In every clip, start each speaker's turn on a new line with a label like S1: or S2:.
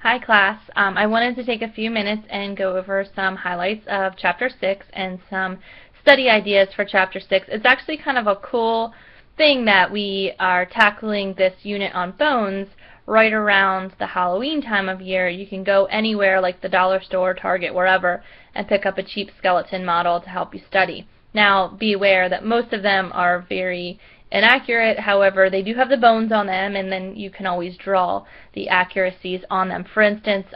S1: Hi class. I wanted to take a few minutes and go over some highlights of Chapter 6 and some study ideas for Chapter 6. It's actually kind of a cool thing that we are tackling this unit on bones right around the Halloween time of year. You can go anywhere like the dollar store, Target, wherever, and pick up a cheap skeleton model to help you study. Now, be aware that most of them are very inaccurate. However, they do have the bones on them, and then you can always draw the accuracies on them. For instance,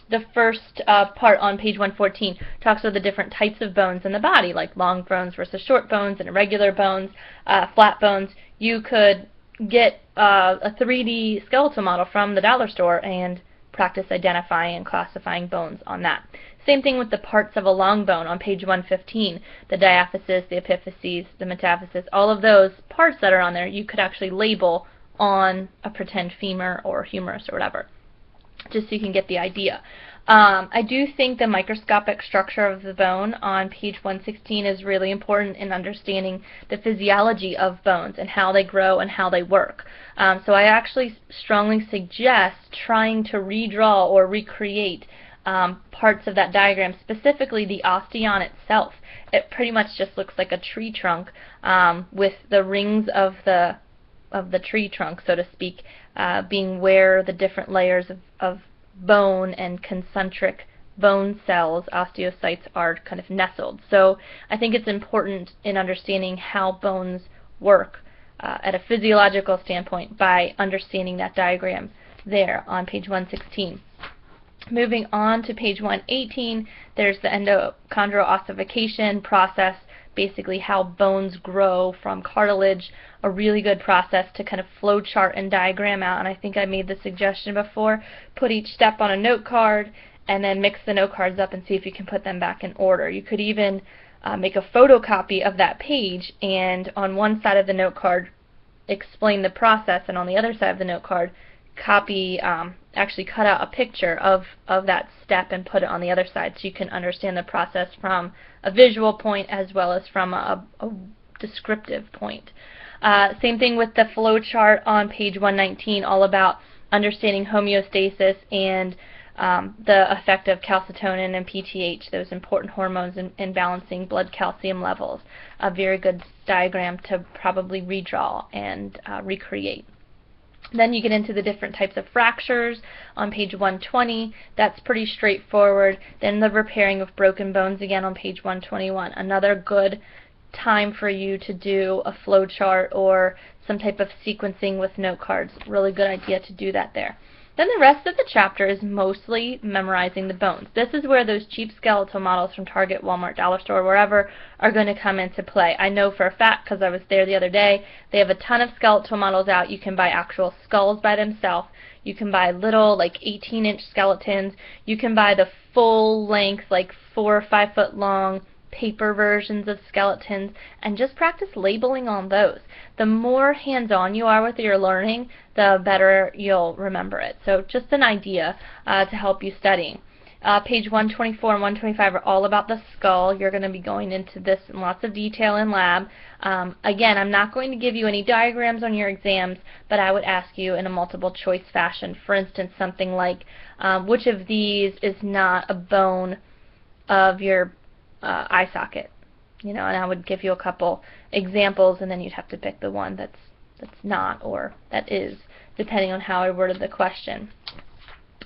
S1: the first part on page 114 talks about the different types of bones in the body, like long bones versus short bones and irregular bones, flat bones. You could get a 3D skeletal model from the dollar store and practice identifying and classifying bones on that. Same thing with the parts of a long bone on page 115, the diaphysis, the epiphyses, the metaphysis, all of those parts that are on there you could actually label on a pretend femur or humerus or whatever, just so you can get the idea. I do think the microscopic structure of the bone on page 116 is really important in understanding the physiology of bones and how they grow and how they work. So I actually strongly suggest trying to redraw or recreate parts of that diagram, specifically the osteon itself. It pretty much just looks like a tree trunk with the rings of the tree trunk, so to speak, being where the different layers of bone and concentric bone cells, osteocytes, are kind of nestled. So I think it's important in understanding how bones work at a physiological standpoint by understanding that diagram there on page 116. Moving on to page 118, there's the endochondral ossification process, basically how bones grow from cartilage, a really good process to kind of flow chart and diagram out. And I think I made the suggestion before, put each step on a note card and then mix the note cards up and see if you can put them back in order. You could even make a photocopy of that page and on one side of the note card explain the process, and on the other side of the note card copy, actually cut out a picture of that step and put it on the other side so you can understand the process from a visual point as well as from a descriptive point. Same thing with the flow chart on page 119, all about understanding homeostasis and the effect of calcitonin and PTH, those important hormones in balancing blood calcium levels. A very good diagram to probably redraw and recreate. Then you get into the different types of fractures on page 120. That's pretty straightforward. Then the repairing of broken bones again on page 121. Another good time for you to do a flow chart or some type of sequencing with note cards. Really good idea to do that there. Then the rest of the chapter is mostly memorizing the bones. This is where those cheap skeletal models from Target, Walmart, Dollar Store, wherever, are going to come into play. I know for a fact because I was there the other day. They have a ton of skeletal models out. You can buy actual skulls by themselves. You can buy little, like 18-inch skeletons. You can buy the full length, like 4 or 5 foot long paper versions of skeletons, and just practice labeling on those. The more hands-on you are with your learning, the better you'll remember it. So just an idea to help you studying. Page 124 and 125 are all about the skull. You're going to be going into this in lots of detail in lab. Again, I'm not going to give you any diagrams on your exams, but I would ask you in a multiple choice fashion. For instance, something like, which of these is not a bone of your eye socket? You know, and I would give you a couple examples, and then you'd have to pick the one that's not or that is, depending on how I worded the question.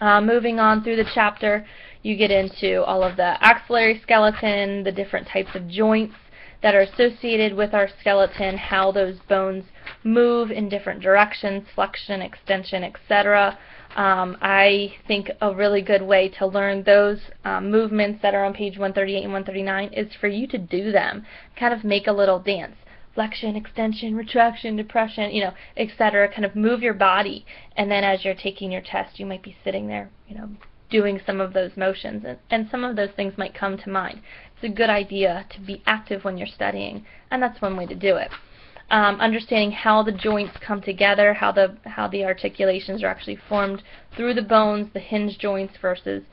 S1: Moving on through the chapter, you get into all of the axillary skeleton, the different types of joints that are associated with our skeleton, how those bones move in different directions, flexion, extension, etc. I think a really good way to learn those movements that are on page 138 and 139 is for you to do them. Kind of make a little dance. Flexion, extension, retraction, depression, you know, etc. Kind of move your body, and then as you're taking your test, you might be sitting there, you know, doing some of those motions, and some of those things might come to mind. It's a good idea to be active when you're studying, and that's one way to do it. Understanding how the joints come together, how the articulations are actually formed through the bones, the hinge joints versus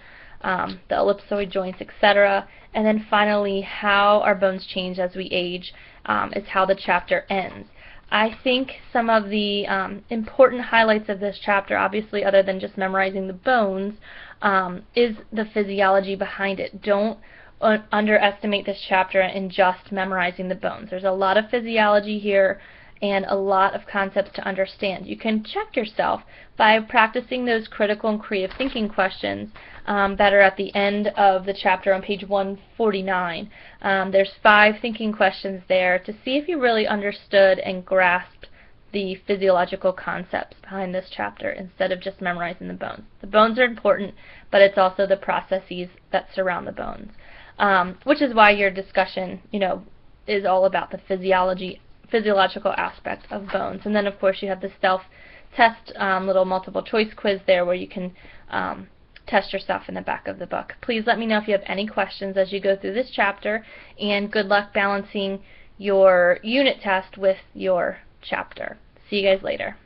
S1: the ellipsoid joints, etc. And then finally, how our bones change as we age is how the chapter ends. I think some of the important highlights of this chapter, obviously other than just memorizing the bones, is the physiology behind it. Don't underestimate this chapter in just memorizing the bones. There's a lot of physiology here and a lot of concepts to understand. You can check yourself by practicing those critical and creative thinking questions that are at the end of the chapter on page 149. There's 5 thinking questions there to see if you really understood and grasped the physiological concepts behind this chapter instead of just memorizing the bones. The bones are important, but it's also the processes that surround the bones, which is why your discussion, is all about the physiological aspect of bones. And then, of course, you have the self-test little multiple choice quiz there where you can test yourself in the back of the book. Please let me know if you have any questions as you go through this chapter, and good luck balancing your unit test with your chapter. See you guys later.